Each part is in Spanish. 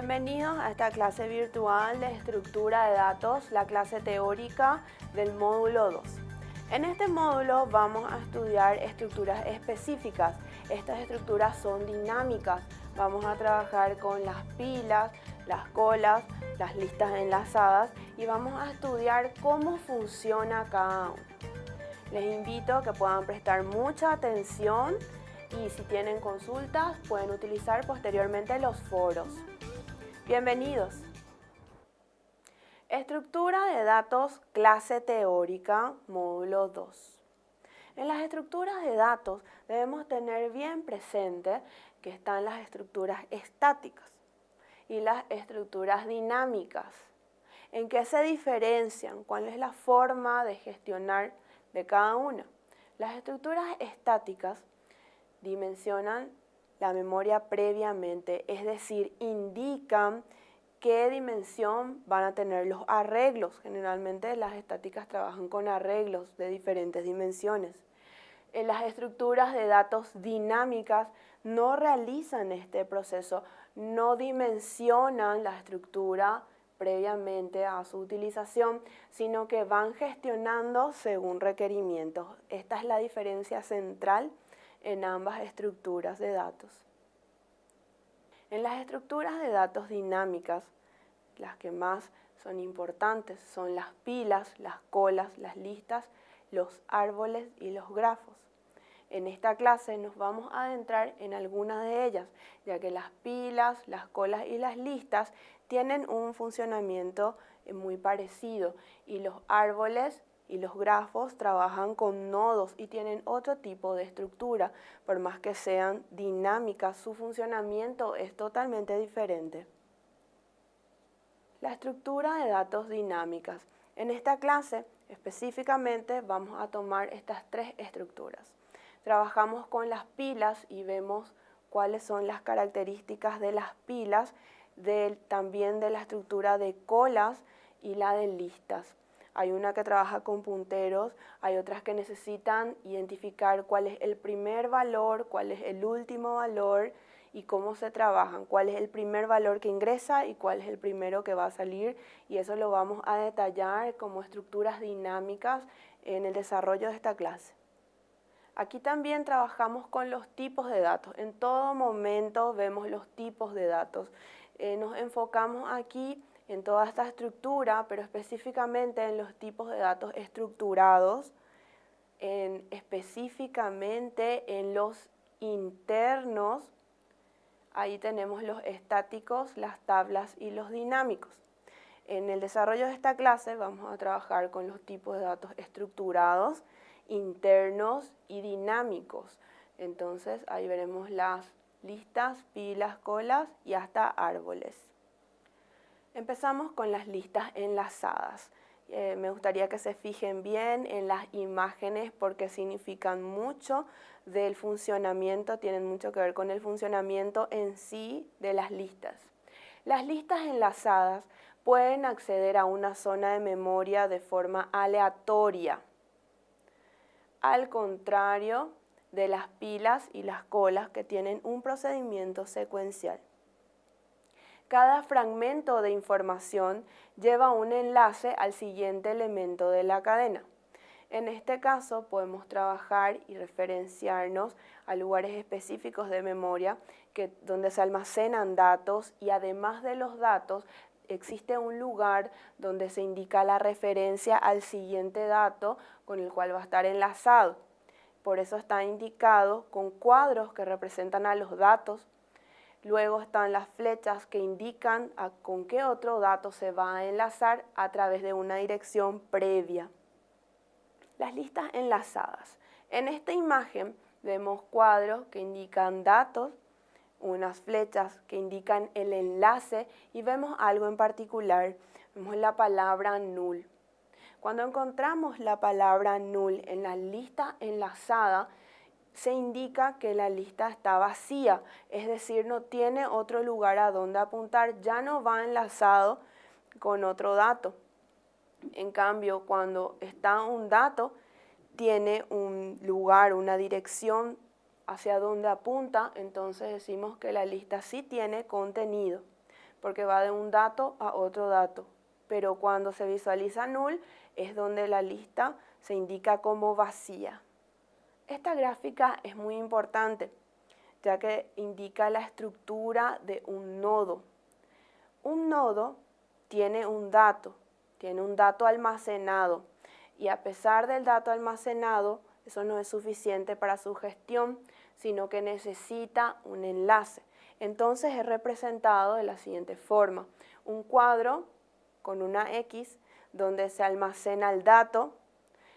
Bienvenidos a esta clase virtual de estructura de datos, la clase teórica del módulo 2. En este módulo vamos a estudiar estructuras específicas. Estas estructuras son dinámicas. Vamos a trabajar con las pilas, las colas, las listas enlazadas y vamos a estudiar cómo funciona cada uno. Les invito a que puedan prestar mucha atención y si tienen consultas pueden utilizar posteriormente los foros. Bienvenidos. Estructura de datos, clase teórica, módulo 2. En las estructuras de datos debemos tener bien presente que están las estructuras estáticas y las estructuras dinámicas. ¿En qué se diferencian? ¿Cuál es la forma de gestionar de cada una? Las estructuras estáticas dimensionan la memoria previamente, es decir, indican qué dimensión van a tener los arreglos. Generalmente las estáticas trabajan con arreglos de diferentes dimensiones. En las estructuras de datos dinámicas no realizan este proceso, no dimensionan la estructura previamente a su utilización, sino que van gestionando según requerimientos. Esta es la diferencia central en ambas estructuras de datos. En las estructuras de datos dinámicas, las que más son importantes son las pilas, las colas, las listas, los árboles y los grafos. En esta clase nos vamos a adentrar en algunas de ellas, ya que las pilas, las colas y las listas tienen un funcionamiento muy parecido y los árboles y los grafos trabajan con nodos y tienen otro tipo de estructura. Por más que sean dinámicas, su funcionamiento es totalmente diferente. La estructura de datos dinámicas. En esta clase específicamente vamos a tomar estas tres estructuras. Trabajamos con las pilas y vemos cuáles son las características de las pilas, también de la estructura de colas y la de listas. Hay una que trabaja con punteros, hay otras que necesitan identificar cuál es el primer valor, cuál es el último valor y cómo se trabajan, cuál es el primer valor que ingresa y cuál es el primero que va a salir, y eso lo vamos a detallar como estructuras dinámicas en el desarrollo de esta clase. Aquí también trabajamos con los tipos de datos. En todo momento vemos los tipos de datos. Nos enfocamos aquí en toda esta estructura, pero específicamente en los tipos de datos estructurados, específicamente en los internos. Ahí tenemos los estáticos, las tablas y los dinámicos. En el desarrollo de esta clase vamos a trabajar con los tipos de datos estructurados, internos y dinámicos. Entonces ahí veremos las listas, pilas, colas y hasta árboles. Empezamos con las listas enlazadas. Me gustaría que se fijen bien en las imágenes porque significan mucho del funcionamiento, tienen mucho que ver con el funcionamiento en sí de las listas. Las listas enlazadas pueden acceder a una zona de memoria de forma aleatoria, al contrario de las pilas y las colas que tienen un procedimiento secuencial. Cada fragmento de información lleva un enlace al siguiente elemento de la cadena. En este caso podemos trabajar y referenciarnos a lugares específicos de memoria donde se almacenan datos, y además de los datos existe un lugar donde se indica la referencia al siguiente dato con el cual va a estar enlazado. Por eso está indicado con cuadros que representan a los datos. Luego están las flechas que indican con qué otro dato se va a enlazar a través de una dirección previa. Las listas enlazadas. En esta imagen vemos cuadros que indican datos, unas flechas que indican el enlace y vemos algo en particular. Vemos la palabra null. Cuando encontramos la palabra null en la lista enlazada, se indica que la lista está vacía, es decir, no tiene otro lugar a donde apuntar, ya no va enlazado con otro dato. En cambio, cuando está un dato, tiene un lugar, una dirección hacia donde apunta, entonces decimos que la lista sí tiene contenido. porque va de un dato a otro dato. Pero cuando se visualiza null es donde la lista se indica como vacía. Esta gráfica es muy importante, ya que indica la estructura de un nodo. Un nodo tiene un dato almacenado, y a pesar del dato almacenado, eso no es suficiente para su gestión, sino que necesita un enlace. Entonces es representado de la siguiente forma: un cuadro con una X donde se almacena el dato,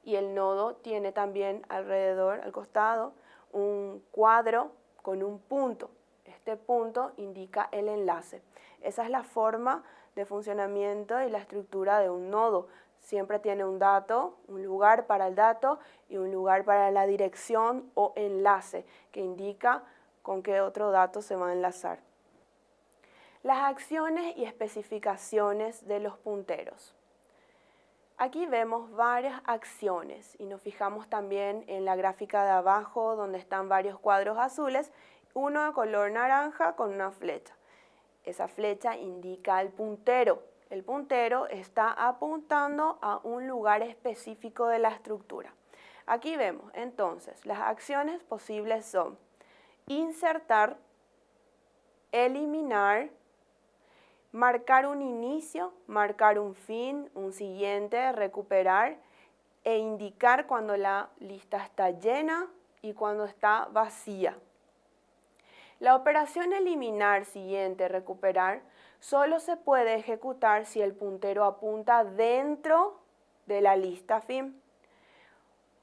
y el nodo tiene también alrededor, al costado, un cuadro con un punto. Este punto indica el enlace. Esa es la forma de funcionamiento y la estructura de un nodo. Siempre tiene un dato, un lugar para el dato y un lugar para la dirección o enlace, que indica con qué otro dato se va a enlazar. Las acciones y especificaciones de los punteros. Aquí vemos varias acciones y nos fijamos también en la gráfica de abajo donde están varios cuadros azules, uno de color naranja con una flecha. Esa flecha indica el puntero. El puntero está apuntando a un lugar específico de la estructura. Aquí vemos entonces las acciones posibles son insertar, eliminar, marcar un inicio, marcar un fin, un siguiente, recuperar e indicar cuando la lista está llena y cuando está vacía. La operación eliminar, siguiente, recuperar solo se puede ejecutar si el puntero apunta dentro de la lista fin.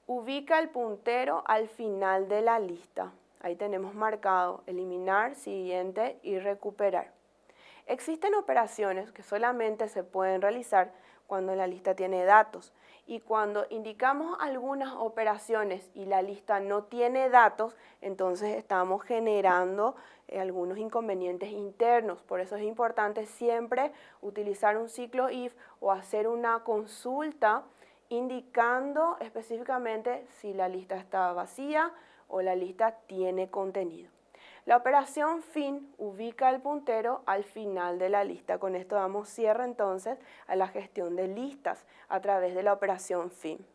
Ubica el puntero al final de la lista. Ahí tenemos marcado eliminar, siguiente y recuperar. Existen operaciones que solamente se pueden realizar cuando la lista tiene datos, y cuando indicamos algunas operaciones y la lista no tiene datos, entonces estamos generando algunos inconvenientes internos. Por eso es importante siempre utilizar un ciclo if o hacer una consulta indicando específicamente si la lista está vacía o la lista tiene contenido. La operación fin ubica el puntero al final de la lista. Con esto damos cierre entonces a la gestión de listas a través de la operación fin.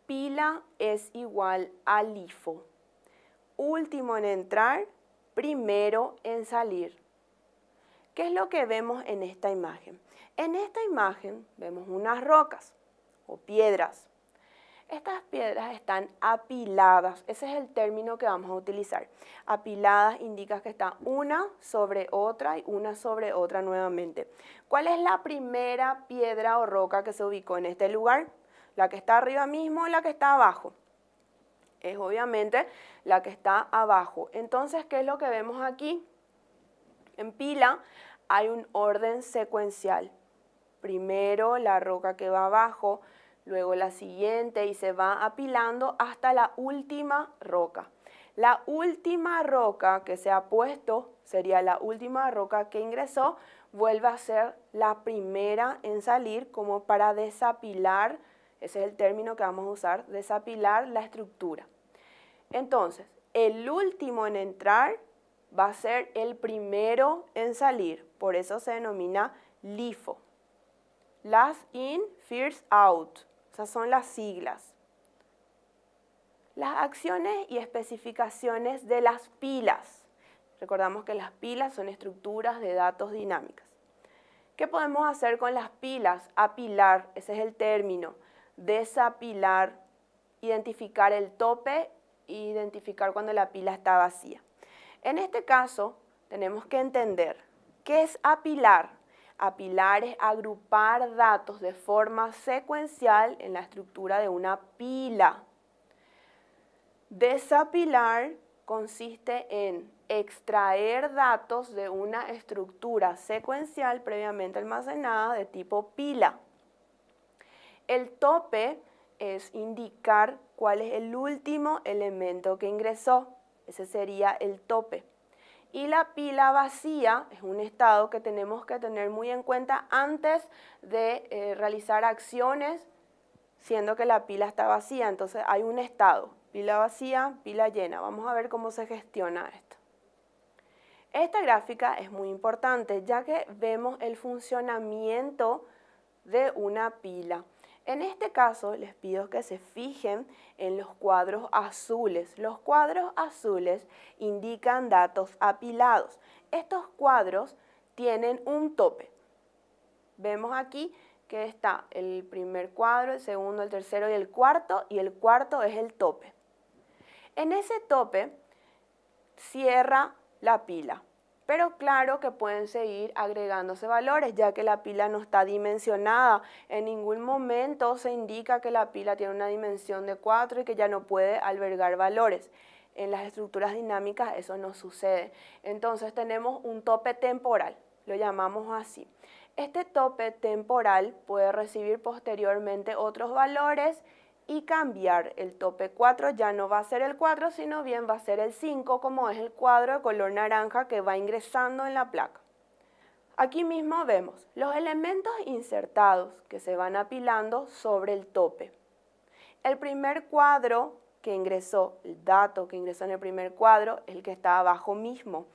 Pila es igual a LIFO. Último en entrar, primero en salir. ¿Qué es lo que vemos en esta imagen? En esta imagen vemos unas rocas o piedras. Estas piedras están apiladas, ese es el término que vamos a utilizar. Apiladas indica que está una sobre otra y una sobre otra nuevamente. ¿Cuál es la primera piedra o roca que se ubicó en este lugar? ¿La que está arriba mismo o la que está abajo? Es obviamente la que está abajo. Entonces, ¿qué es lo que vemos aquí? En pila hay un orden secuencial. Primero la roca que va abajo, luego la siguiente y se va apilando hasta la última roca. La última roca que se ha puesto sería la última roca que ingresó, vuelve a ser la primera en salir como para desapilar, ese es el término que vamos a usar, desapilar la estructura. Entonces, el último en entrar va a ser el primero en salir, por eso se denomina LIFO. Last in, first out. Esas son las siglas. Las acciones y especificaciones de las pilas. Recordamos que las pilas son estructuras de datos dinámicas. ¿Qué podemos hacer con las pilas? Apilar, ese es el término. Desapilar, identificar el tope e identificar cuando la pila está vacía. En este caso, tenemos que entender qué es apilar. Apilar es agrupar datos de forma secuencial en la estructura de una pila. Desapilar consiste en extraer datos de una estructura secuencial previamente almacenada de tipo pila. El tope es indicar cuál es el último elemento que ingresó. Ese sería el tope. Y la pila vacía es un estado que tenemos que tener muy en cuenta antes de realizar acciones, siendo que la pila está vacía. Entonces hay un estado, pila vacía, pila llena. Vamos a ver cómo se gestiona esto. Esta gráfica es muy importante ya que vemos el funcionamiento de una pila. En este caso les pido que se fijen en los cuadros azules. Los cuadros azules indican datos apilados. Estos cuadros tienen un tope. Vemos aquí que está el primer cuadro, el segundo, el tercero y el cuarto es el tope. En ese tope cierra la pila, pero claro que pueden seguir agregándose valores, ya que la pila no está dimensionada. En ningún momento se indica que la pila tiene una dimensión de 4 y que ya no puede albergar valores. En las estructuras dinámicas eso no sucede. Entonces tenemos un tope temporal, lo llamamos así. Este tope temporal puede recibir posteriormente otros valores y cambiar. El tope 4 ya no va a ser el 4, sino bien va a ser el 5, como es el cuadro de color naranja que va ingresando en la placa. Aquí mismo vemos los elementos insertados que se van apilando sobre el tope. El primer cuadro que ingresó, el dato que ingresó en el primer cuadro, es el que está abajo mismo.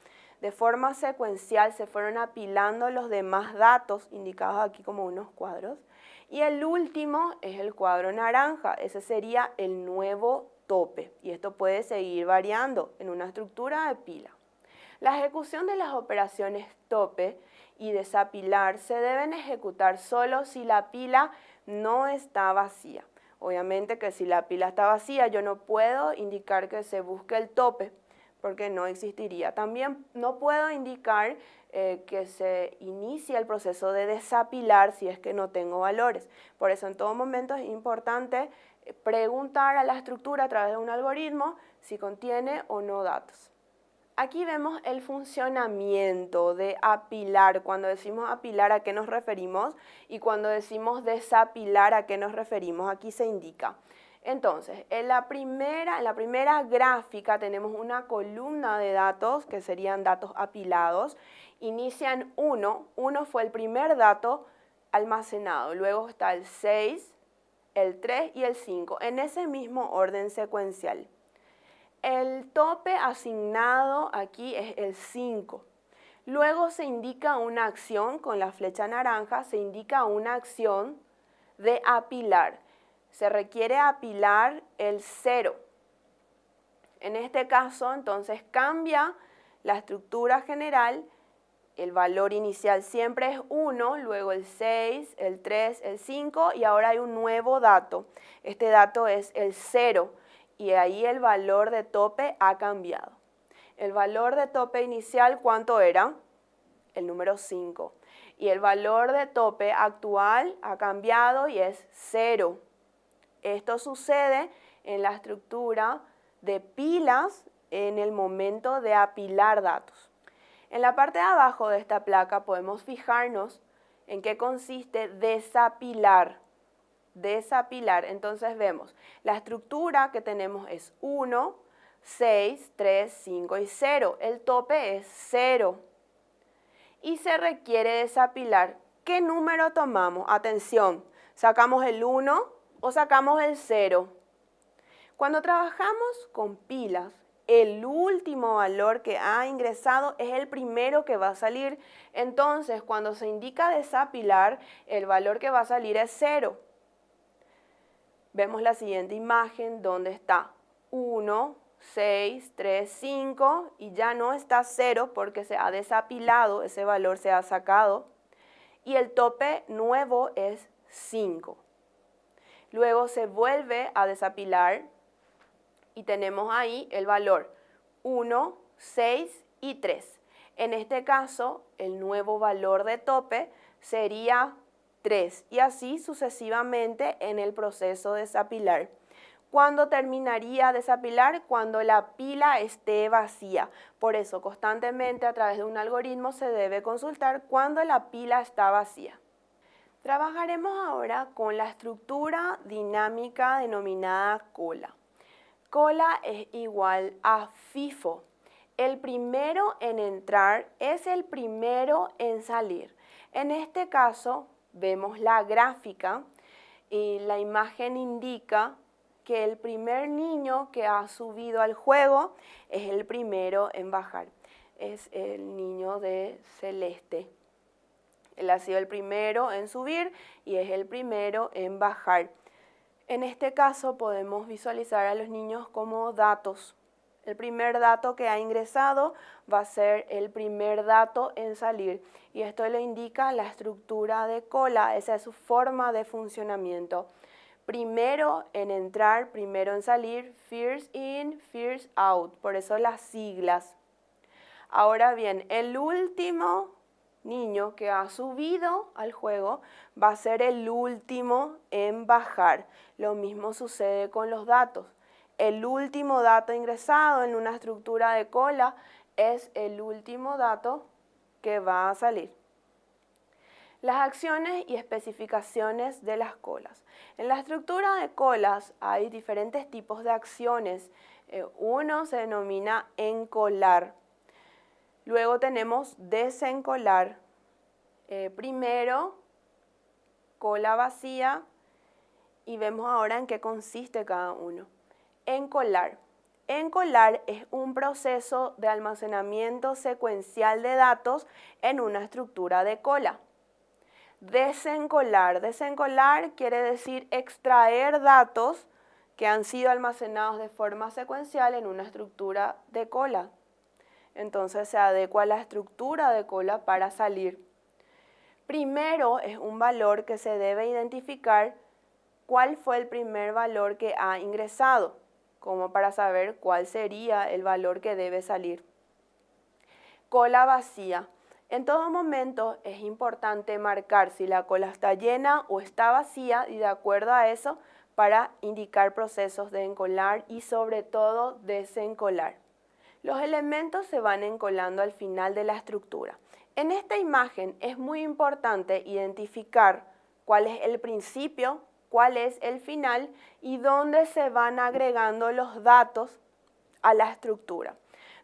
De forma secuencial se fueron apilando los demás datos, indicados aquí como unos cuadros, y el último es el cuadro naranja, ese sería el nuevo tope, y esto puede seguir variando en una estructura de pila. La ejecución de las operaciones tope y desapilar se deben ejecutar solo si la pila no está vacía. Obviamente que si la pila está vacía yo no puedo indicar que se busque el tope, porque no existiría. También no puedo indicar que se inicie el proceso de desapilar si es que no tengo valores. Por eso en todo momento es importante preguntar a la estructura a través de un algoritmo si contiene o no datos. Aquí vemos el funcionamiento de apilar. Cuando decimos apilar, ¿a qué nos referimos? Y cuando decimos desapilar, ¿a qué nos referimos? Aquí se indica. Entonces, en la primera gráfica tenemos una columna de datos que serían datos apilados. Inician 1 fue el primer dato almacenado, luego está el 6, el 3 y el 5, en ese mismo orden secuencial. El tope asignado aquí es el 5. Luego se indica una acción con la flecha naranja, se indica una acción de apilar. Se requiere apilar el 0. En este caso, entonces, cambia la estructura general. El valor inicial siempre es 1, luego el 6, el 3, el 5 y ahora hay un nuevo dato. Este dato es el 0 y ahí el valor de tope ha cambiado. El valor de tope inicial, ¿cuánto era? El número 5. Y el valor de tope actual ha cambiado y es 0. Esto sucede en la estructura de pilas en el momento de apilar datos. En la parte de abajo de esta placa podemos fijarnos en qué consiste desapilar. Desapilar, entonces vemos, la estructura que tenemos es 1, 6, 3, 5 y 0. El tope es 0. Y se requiere desapilar. ¿Qué número tomamos? Atención, ¿sacamos el 1 o sacamos el 0? Cuando trabajamos con pilas, el último valor que ha ingresado es el primero que va a salir. Entonces, cuando se indica desapilar, el valor que va a salir es 0. Vemos la siguiente imagen donde está 1, 6, 3, 5 y ya no está 0 porque se ha desapilado, ese valor se ha sacado y el tope nuevo es 5. Luego se vuelve a desapilar y tenemos ahí el valor 1, 6 y 3. En este caso, el nuevo valor de tope sería 3 y así sucesivamente en el proceso de desapilar. ¿Cuándo terminaría de desapilar? Cuando la pila esté vacía. Por eso, constantemente a través de un algoritmo se debe consultar cuando la pila está vacía. Trabajaremos ahora con la estructura dinámica denominada cola. Cola es igual a FIFO. El primero en entrar es el primero en salir. En este caso, vemos la gráfica y la imagen indica que el primer niño que ha subido al juego es el primero en bajar. es el niño de celeste. Él ha sido el primero en subir y es el primero en bajar. En este caso podemos visualizar a los niños como datos. El primer dato que ha ingresado va a ser el primer dato en salir y esto le indica la estructura de cola, esa es su forma de funcionamiento. Primero en entrar, primero en salir, first in, first out, por eso las siglas. Ahora bien, el último niño que ha subido al juego va a ser el último en bajar. Lo mismo sucede con los datos. El último dato ingresado en una estructura de cola es el último dato que va a salir. Las acciones y especificaciones de las colas. En la estructura de colas hay diferentes tipos de acciones. Uno se denomina encolar. Luego tenemos desencolar. Primero, cola vacía y vemos ahora en qué consiste cada uno. Encolar. Encolar es un proceso de almacenamiento secuencial de datos en una estructura de cola. Desencolar. Desencolar quiere decir extraer datos que han sido almacenados de forma secuencial en una estructura de cola. Entonces se adecua la estructura de cola para salir. Primero es un valor que se debe identificar cuál fue el primer valor que ha ingresado, como para saber cuál sería el valor que debe salir. Cola vacía. En todo momento es importante marcar si la cola está llena o está vacía y de acuerdo a eso para indicar procesos de encolar y sobre todo desencolar. Los elementos se van encolando al final de la estructura. En esta imagen es muy importante identificar cuál es el principio, cuál es el final y dónde se van agregando los datos a la estructura.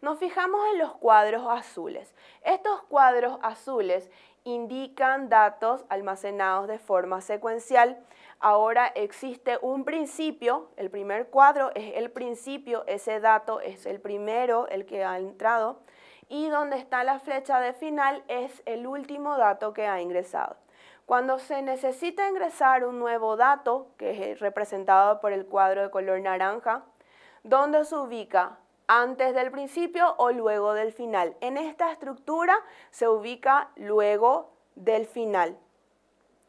Nos fijamos en los cuadros azules. Estos cuadros azules indican datos almacenados de forma secuencial. Ahora existe un principio, el primer cuadro es el principio, ese dato es el primero, el que ha entrado, y donde está la flecha de final es el último dato que ha ingresado. Cuando se necesita ingresar un nuevo dato, que es representado por el cuadro de color naranja, ¿dónde se ubica? ¿Antes del principio o luego del final? En esta estructura se ubica luego del final.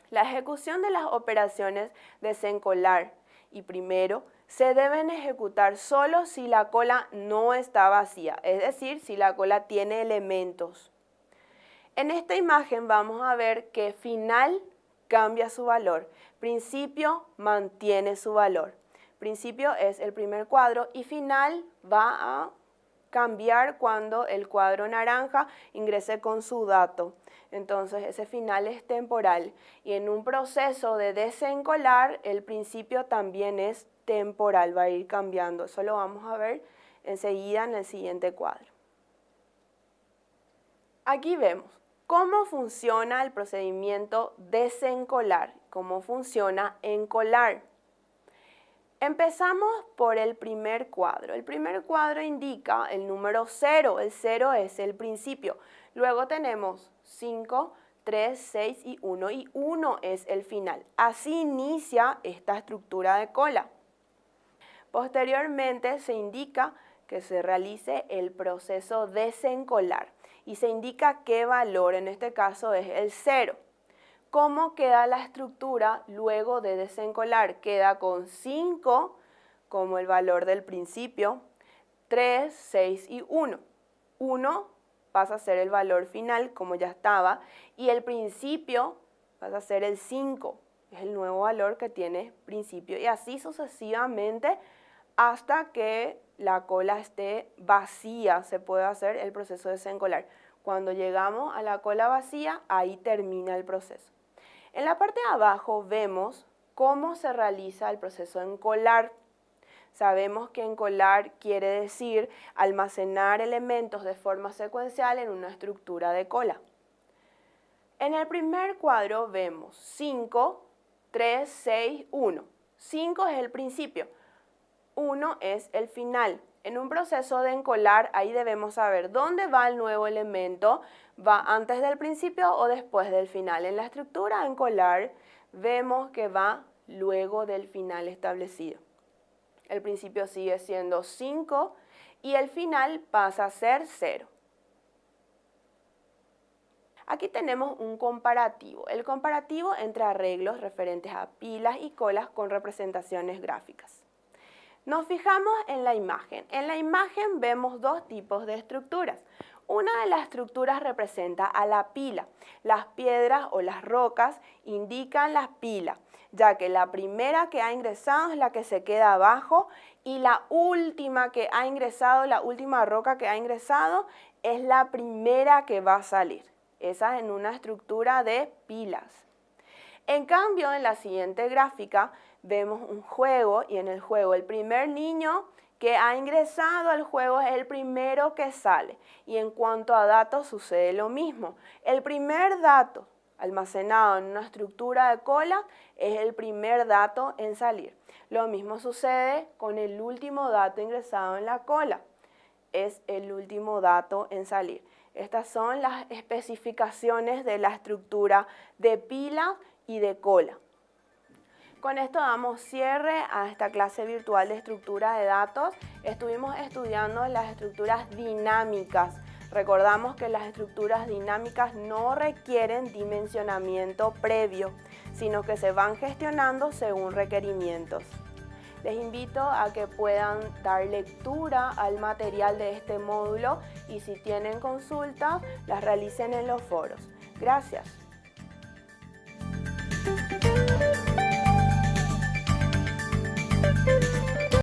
La ejecución de las operaciones desencolar y primero se deben ejecutar solo si la cola no está vacía, es decir, si la cola tiene elementos. En esta imagen vamos a ver que final cambia su valor, principio mantiene su valor. Principio es el primer cuadro y final va a cambiar cuando el cuadro naranja ingrese con su dato. Entonces ese final es temporal y en un proceso de desencolar el principio también es temporal, va a ir cambiando. Eso lo vamos a ver enseguida en el siguiente cuadro. Aquí vemos cómo funciona el procedimiento desencolar, cómo funciona encolar. Empezamos por el primer cuadro. El primer cuadro indica el número 0. El 0 es el principio. Luego tenemos 5, 3, 6 y 1. Y 1 es el final. Así inicia esta estructura de cola. Posteriormente se indica que se realice el proceso desencolar. Y se indica qué valor, en este caso es el 0. ¿Cómo queda la estructura luego de desencolar? Queda con 5 como el valor del principio, 3, 6 y 1. 1 pasa a ser el valor final como ya estaba y el principio pasa a ser el 5. Es el nuevo valor que tiene principio y así sucesivamente hasta que la cola esté vacía se puede hacer el proceso de desencolar. Cuando llegamos a la cola vacía, ahí termina el proceso. En la parte de abajo vemos cómo se realiza el proceso de encolar. Sabemos que encolar quiere decir almacenar elementos de forma secuencial en una estructura de cola. En el primer cuadro vemos 5, 3, 6, 1. 5 es el principio, 1 es el final. En un proceso de encolar, ahí debemos saber dónde va el nuevo elemento, va antes del principio o después del final. En la estructura de encolar vemos que va luego del final establecido. El principio sigue siendo 5 y el final pasa a ser 0. Aquí tenemos un comparativo. El comparativo entre arreglos referentes a pilas y colas con representaciones gráficas. Nos fijamos en la imagen. En la imagen vemos dos tipos de estructuras. Una de las estructuras representa a la pila. Las piedras o las rocas indican las pilas, ya que la primera que ha ingresado es la que se queda abajo y la última que ha ingresado, la última roca que ha ingresado, es la primera que va a salir. Esa es en una estructura de pilas. En cambio, en la siguiente gráfica vemos un juego y en el juego el primer niño que ha ingresado al juego es el primero que sale. Y en cuanto a datos sucede lo mismo. El primer dato almacenado en una estructura de cola es el primer dato en salir. Lo mismo sucede con el último dato ingresado en la cola. Es el último dato en salir. Estas son las especificaciones de la estructura de pila y de cola. Con esto damos cierre a esta clase virtual de estructura de datos. Estuvimos estudiando las estructuras dinámicas. Recordamos que las estructuras dinámicas no requieren dimensionamiento previo, sino que se van gestionando según requerimientos. Les invito a que puedan dar lectura al material de este módulo y si tienen consultas, las realicen en los foros. Gracias.